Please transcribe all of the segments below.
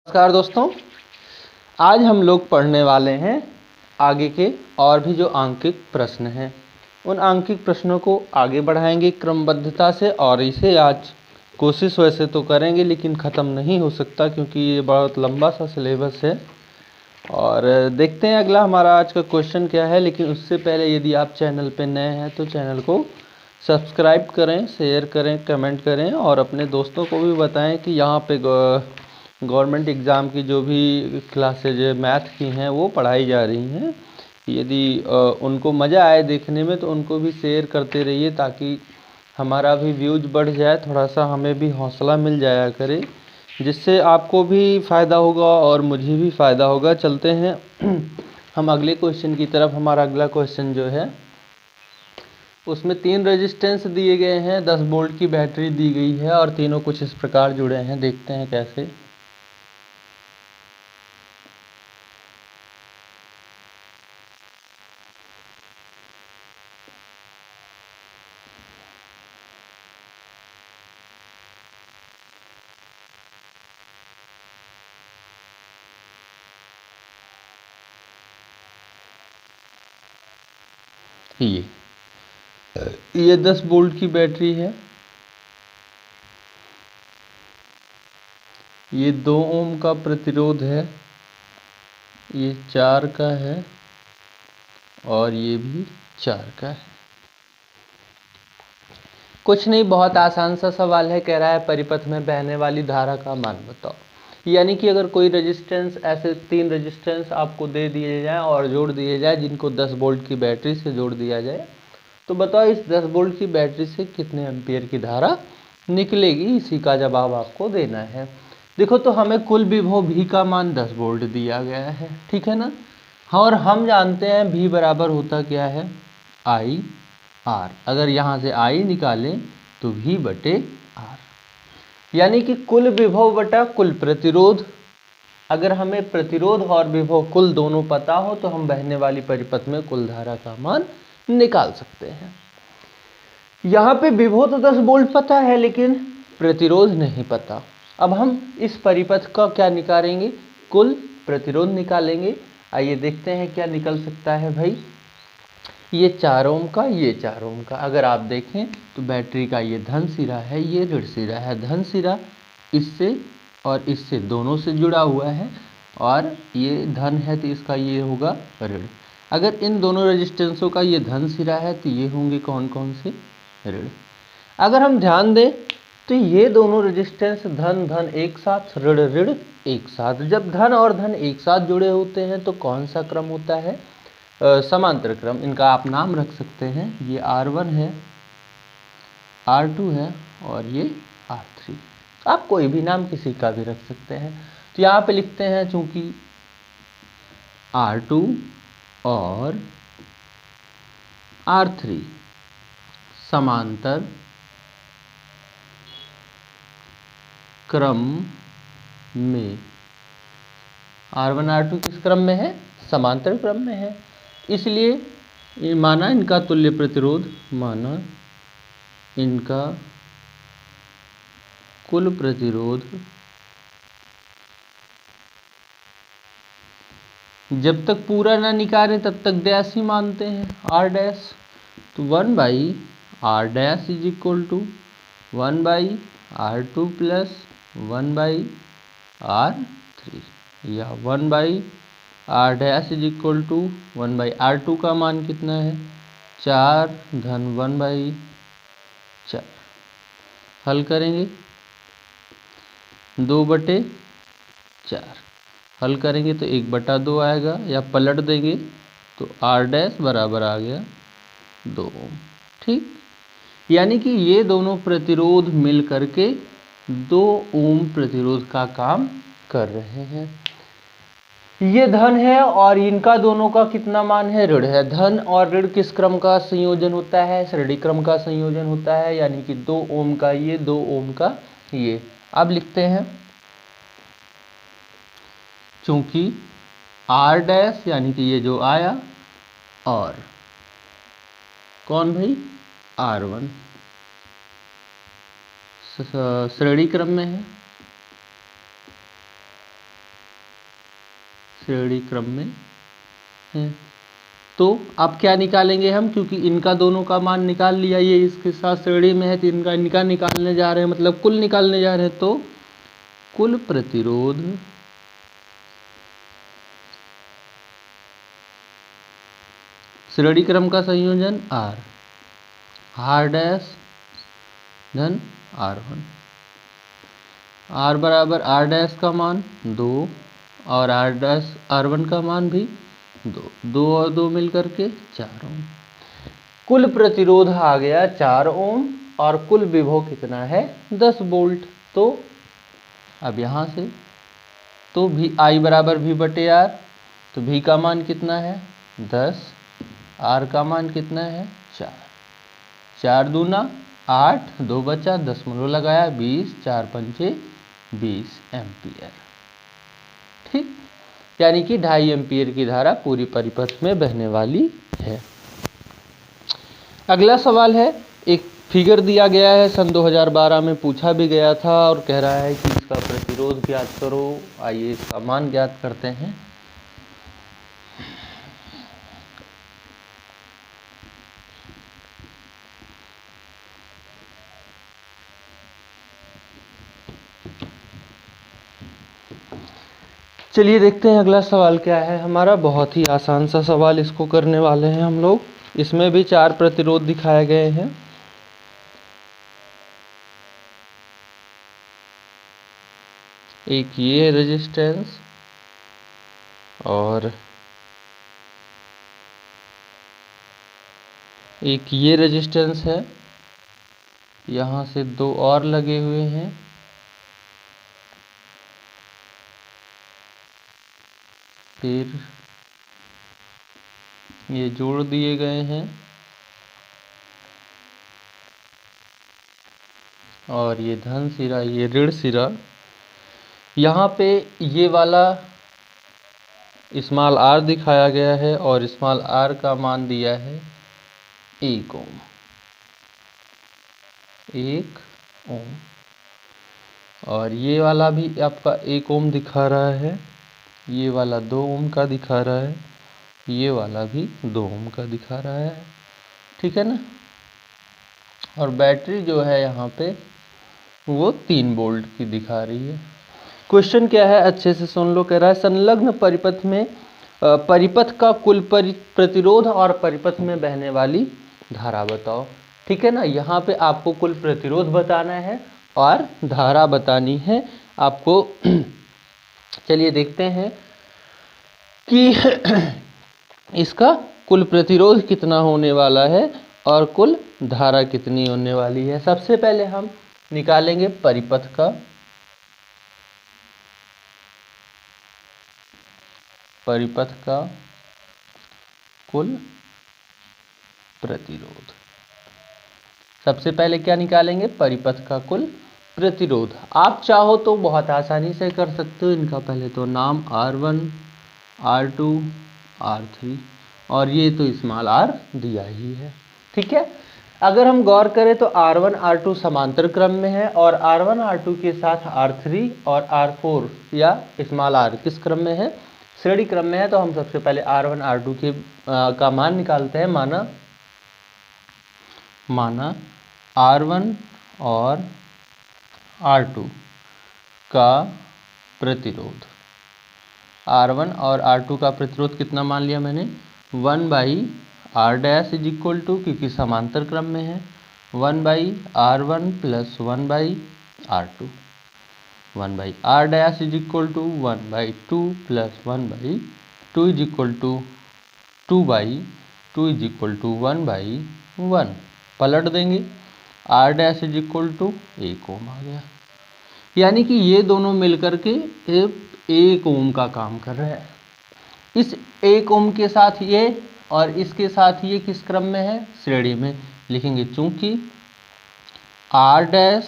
नमस्कार दोस्तों, आज हम लोग पढ़ने वाले हैं आगे के और भी जो आंकिक प्रश्न हैं। उन आंकिक प्रश्नों को आगे बढ़ाएंगे क्रमबद्धता से, और इसे आज कोशिश वैसे तो करेंगे लेकिन ख़त्म नहीं हो सकता क्योंकि ये बहुत लंबा सा सिलेबस है। और देखते हैं अगला हमारा आज का क्वेश्चन क्या है। लेकिन उससे पहले यदि आप चैनल पे नए हैं तो चैनल को सब्सक्राइब करें, शेयर करें, कमेंट करें और अपने दोस्तों को भी बताएं कि यहाँ पे गवर्नमेंट एग्ज़ाम की जो भी क्लासेज मैथ की हैं वो पढ़ाई जा रही हैं। यदि उनको मज़ा आए देखने में तो उनको भी शेयर करते रहिए ताकि हमारा भी व्यूज बढ़ जाए, थोड़ा सा हमें भी हौसला मिल जाया करे, जिससे आपको भी फ़ायदा होगा और मुझे भी फ़ायदा होगा। चलते हैं हम अगले क्वेश्चन की तरफ। हमारा अगला क्वेश्चन जो है उसमें 3 रेजिस्टेंस दिए गए हैं, 10 वोल्ट की बैटरी दी गई है और तीनों कुछ इस प्रकार जुड़े हैं। देखते हैं कैसे। ये 10 वोल्ट की बैटरी है, ये 2 ओम का प्रतिरोध है, ये 4 का है और ये भी 4 का है। कुछ नहीं, बहुत आसान सा सवाल है। कह रहा है परिपथ में बहने वाली धारा का मान बताओ। यानी कि अगर कोई रेजिस्टेंस, ऐसे 3 रेजिस्टेंस आपको दे दिए जाए और जोड़ दिए जाए, जिनको 10 वोल्ट की बैटरी से जोड़ दिया जाए, तो बताओ इस 10 वोल्ट की बैटरी से कितने एम्पियर की धारा निकलेगी। इसी का जवाब आपको देना है। देखो तो हमें कुल विभव V का मान 10 वोल्ट दिया गया है, ठीक है ना। और हम जानते हैं V बराबर होता क्या है, I R। अगर यहाँ से I निकालें तो V बटे R, यानी कि कुल विभव बटा कुल प्रतिरोध। अगर हमें प्रतिरोध और विभव कुल दोनों पता हो तो हम बहने वाली परिपथ में कुल धारा का मान निकाल सकते हैं। यहाँ पे विभव तो 10 वोल्ट पता है लेकिन प्रतिरोध नहीं पता। अब हम इस परिपथ का क्या निकालेंगे, कुल प्रतिरोध निकालेंगे। आइए देखते हैं क्या निकल सकता है भाई। ये 4 ओम का, ये 4 ओम का। अगर आप देखें तो बैटरी का ये धन सिरा है, ये ऋण सिरा है। धन सिरा इससे और इससे दोनों से जुड़ा हुआ है और ये धन है तो इसका ये होगा ऋण। अगर इन दोनों रेजिस्टेंसों का ये धन सिरा है तो ये होंगे कौन कौन से, ऋण। अगर हम ध्यान दें तो ये दोनों रेजिस्टेंस धन धन एक साथ, ऋण ऋण एक साथ। जब धन और धन एक साथ जुड़े होते हैं तो कौन सा क्रम होता है, समांतर क्रम। इनका आप नाम रख सकते हैं। ये R1 है, R2 है और ये R3। आप कोई भी नाम किसी का भी रख सकते हैं। तो यहाँ पे लिखते हैं चूंकि R2 और R3 समांतर क्रम में, R1 R2 किस क्रम में है, समांतर क्रम में है। इसलिए ये माना इनका तुल्य प्रतिरोध, माना इनका कुल प्रतिरोध जब तक पूरा ना निकालें तब तक डैश ही मानते हैं, R डैश। तो 1/R dash is equal to 1/R2 plus 1/R3, या 1/R dash is equal to 1/R2 का मान कितना है, 4 धन 1/4। हल करेंगे 2/4। हल करेंगे तो 1/2 आएगा, या पलट देंगे तो R डैश बराबर आ गया 2 ओम। ठीक, यानी कि ये दोनों प्रतिरोध मिल करके 2 ओम प्रतिरोध का काम कर रहे हैं। ये धन है और इनका दोनों का कितना मान है, ऋण है। धन और ऋण किस क्रम का संयोजन होता है, श्रेणी क्रम का संयोजन होता है। यानी कि 2 ओम का ये, 2 ओम का ये। अब लिखते हैं चूंकि R डैश यानी कि ये जो आया, और कौन भाई, R1 श्रेणी क्रम में है, श्रेणी क्रम में है। तो अब क्या निकालेंगे हम, क्योंकि इनका दोनों का मान निकाल लिया, ये इसके साथ श्रेणी में है तो इनका निकालने जा रहे हैं, मतलब कुल निकालने जा रहे हैं। तो कुल प्रतिरोध श्रेणी क्रम का संयोजन R डैश धन R1, R बराबर R डैश का मान 2 और R1 का मान भी 2 और 2 मिलकर के 4 ओम। कुल प्रतिरोध आ गया 4 ओम और कुल विभव कितना है 10 वोल्ट। तो अब यहाँ से तो I बराबर V बटे R, तो V का मान कितना है 10, R का मान कितना है 4, 4 दूना 8, 2 बचा 10 में लगाया 20, 4 पंचे 20 एम्पियर। ठीक, यानी कि 2.5 एम्पियर की धारा पूरी परिपथ में बहने वाली है। अगला सवाल है, एक फिगर दिया गया है, सन 2012 में पूछा भी गया था और कह रहा है कि इसका प्रतिरोध ज्ञात करो। आइए इसका मान ज्ञात करते हैं। चलिए देखते हैं अगला सवाल क्या है हमारा। बहुत ही आसान सा सवाल इसको करने वाले हैं हम लोग। इसमें भी 4 प्रतिरोध दिखाए गए हैं। एक ये रेजिस्टेंस और एक ये रेजिस्टेंस है, यहाँ से 2 और लगे हुए हैं, फिर ये जोड़ दिए गए हैं और ये धन सिरा ये ऋण सिरा। यहाँ पे ये वाला स्मॉल r दिखाया गया है और स्मॉल r का मान दिया है 1 ओम, 1 ओम, और ये वाला भी आपका 1 ओम दिखा रहा है, ये वाला 2 ओम का दिखा रहा है, ये वाला भी 2 ओम का दिखा रहा है। ठीक है ना। और बैटरी जो है यहाँ पे वो 3 वोल्ट की दिखा रही है। क्वेश्चन क्या है अच्छे से सुन लो। कह रहा है संलग्न परिपथ में परिपथ का कुल प्रतिरोध और परिपथ में बहने वाली धारा बताओ। ठीक है ना। यहाँ पे आपको कुल प्रतिरोध बताना है और धारा बतानी है आपको। चलिए देखते हैं कि इसका कुल प्रतिरोध कितना होने वाला है और कुल धारा कितनी होने वाली है। सबसे पहले हम निकालेंगे परिपथ का कुल प्रतिरोध। सबसे पहले क्या निकालेंगे, परिपथ का कुल प्रतिरोध। आप चाहो तो बहुत आसानी से कर सकते हो। इनका पहले तो नाम R1, R2, R3 और ये तो स्मॉल r दिया ही है। ठीक है। अगर हम गौर करें तो R1, R2 समांतर क्रम में है और R1, R2 के साथ R3 और R4 या स्मॉल r किस क्रम में है, श्रेणी क्रम में है। तो हम सबसे पहले R1, R2 के का मान निकालते हैं। माना R1 और R2 का प्रतिरोध, R1 और R2 का प्रतिरोध कितना मान लिया मैंने, 1/R dash is equal to, क्योंकि समांतर क्रम में है, 1/R1 plus 1/R2, 1/R dash is equal to 1/2 plus 1/2 is equal to 2/2 is equal to 1/1। पलट देंगे, R dash is equal to 1 ohm आ गया। यानी कि ये दोनों मिलकर के 1 ओम का काम कर रहे हैं। इस 1 ओम के साथ ये और इसके साथ ये किस क्रम में है, श्रेणी में लिखेंगे। चूंकि R डैश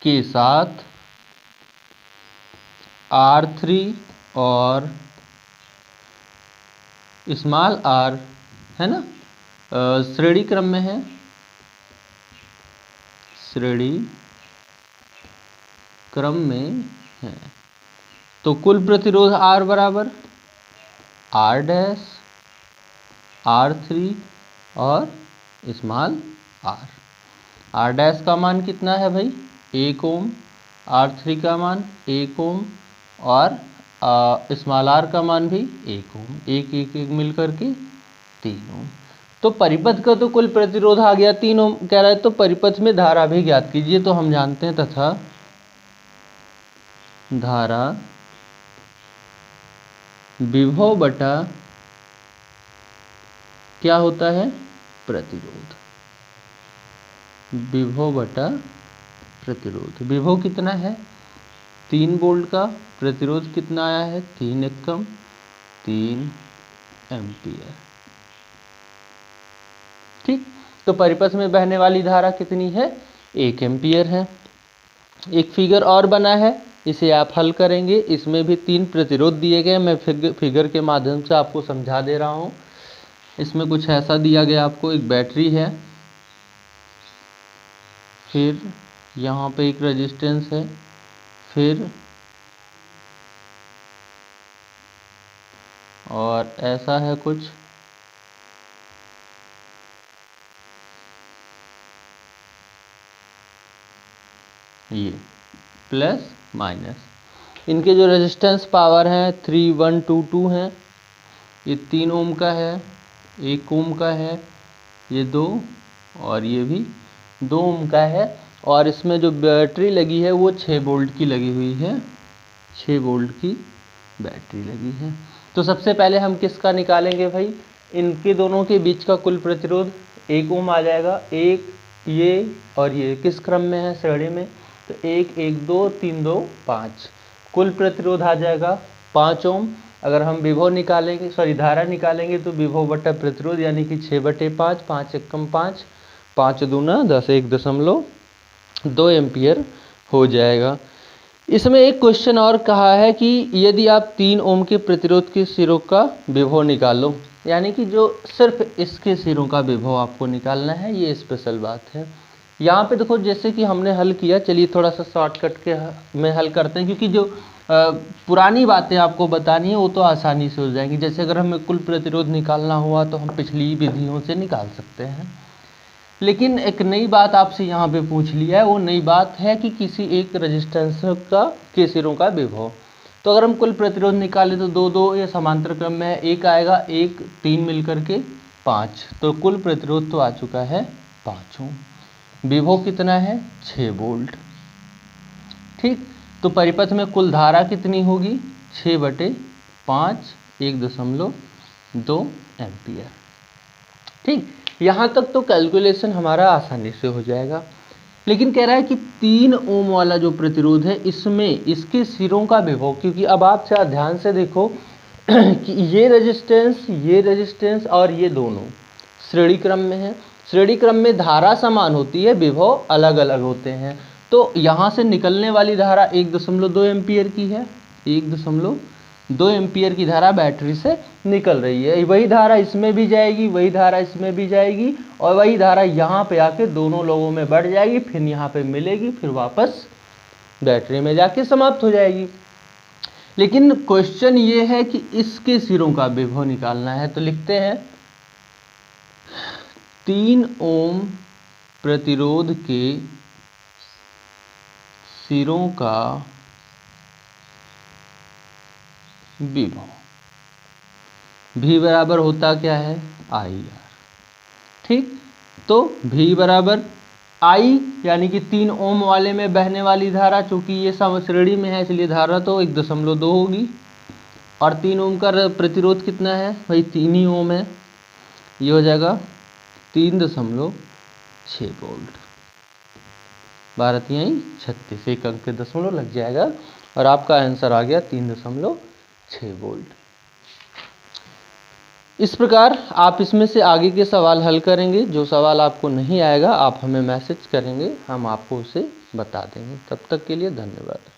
के साथ R3 और स्मॉल r है ना, श्रेणी क्रम में है, श्रेणी क्रम में है, तो कुल प्रतिरोध R बराबर आर डैश, R3 और स्मॉल आर। आर डैश का मान कितना है भाई 1 ओम, R3 का मान 1 ओम और स्मॉल आर का मान भी 1 ओम, एक एक एक मिल करके 3 ओम। तो परिपथ का तो कुल प्रतिरोध आ गया 3 ओम कह रहा है, तो परिपथ में धारा भी ज्ञात कीजिए। तो हम जानते हैं तथा धारा विभव बटा क्या होता है प्रतिरोध, विभव बटा प्रतिरोध। विभव कितना है 3 वोल्ट का, प्रतिरोध कितना आया है 3 एकम 3 एम्पियर। ठीक, तो परिपथ में बहने वाली धारा कितनी है 1 एम्पियर है। एक फिगर और बना है, इसे आप हल करेंगे। इसमें भी 3 प्रतिरोध दिए गए, मैं फिगर के माध्यम से आपको समझा दे रहा हूँ। इसमें कुछ ऐसा दिया गया आपको, एक बैटरी है, फिर यहाँ पे एक रेजिस्टेंस है, फिर और ऐसा है कुछ, ये प्लस माइनस। इनके जो रेजिस्टेंस पावर हैं 3122 हैं। ये 3 ओम का है, 1 ओम का है, ये 2 और ये भी 2 ओम का है। और इसमें जो बैटरी लगी है वो 6 वोल्ट की लगी हुई है, 6 वोल्ट की बैटरी लगी है। तो सबसे पहले हम किसका निकालेंगे भाई, इनके दोनों के बीच का कुल प्रतिरोध 1 ओम आ जाएगा। एक ये और ये किस क्रम में है श्रेणी में, तो 1 1 2 3 2 5, कुल प्रतिरोध आ जाएगा 5 ओम। अगर हम विभव निकालेंगे, सॉरी धारा निकालेंगे, तो विभव बटा प्रतिरोध यानी कि 6/5, 5 एकम 5, 5 दूना 10, 1.2 एम्पियर हो जाएगा। इसमें एक क्वेश्चन और कहा है कि यदि आप 3 ओम के प्रतिरोध के सिरों का विभव निकालो, यानी कि जो सिर्फ इसके सिरों का विभव आपको निकालना है, ये स्पेशल बात है। यहाँ पे देखो जैसे कि हमने हल किया, चलिए थोड़ा सा शॉर्टकट के में हल करते हैं, क्योंकि जो पुरानी बातें आपको बतानी है वो तो आसानी से हो जाएंगी। जैसे अगर हमें कुल प्रतिरोध निकालना हुआ तो हम पिछली विधियों से निकाल सकते हैं, लेकिन एक नई बात आपसे यहाँ पे पूछ लिया है। वो नई बात है कि किसी एक रेजिस्टेंस का के सिरों का विभव। तो अगर हम कुल प्रतिरोध निकालें तो 2 2 ये समांतर क्रम में है, एक आएगा 1 3 मिलकर के 5, तो कुल प्रतिरोध तो आ चुका है 5 ओम। विभव कितना है 6 वोल्ट। ठीक, तो परिपथ में कुल धारा कितनी होगी 6/5, 1.2 एम्पियर। ठीक, यहाँ तक तो कैलकुलेशन हमारा आसानी से हो जाएगा। लेकिन कह रहा है कि 3 ओम वाला जो प्रतिरोध है, इसमें इसके सिरों का विभव, क्योंकि अब आप चाहे ध्यान से देखो कि ये रेजिस्टेंस और ये दोनों श्रेणी क्रम में है। श्रेणी क्रम में धारा समान होती है, विभव अलग अलग होते हैं। तो यहाँ से निकलने वाली धारा 1.2 एम्पियर की है, 1.2 एम्पियर की धारा बैटरी से निकल रही है। वही धारा इसमें भी जाएगी, वही धारा इसमें भी जाएगी, और वही धारा यहाँ पे आके दोनों लोगों में बढ़ जाएगी, फिर यहाँ पे मिलेगी, फिर वापस बैटरी में जाके समाप्त हो जाएगी। लेकिन क्वेश्चन ये है कि इसके सिरों का विभव निकालना है। तो लिखते हैं 3 ओम प्रतिरोध के सिरों का विभव, V बराबर होता क्या है IR। ठीक, तो V बराबर I, यानी कि 3 ओम वाले में बहने वाली धारा, चूंकि ये सब श्रेणी में है इसलिए धारा तो 1.2 होगी, और 3 ओम का प्रतिरोध कितना है भाई 3 ही ओम है, ये हो जाएगा 3.6 वोल्ट। 12×36, एक अंक पे दशमलव लग जाएगा और आपका आंसर आ गया 3.6 वोल्ट। इस प्रकार आप इसमें से आगे के सवाल हल करेंगे। जो सवाल आपको नहीं आएगा आप हमें मैसेज करेंगे, हम आपको उसे बता देंगे। तब तक के लिए धन्यवाद।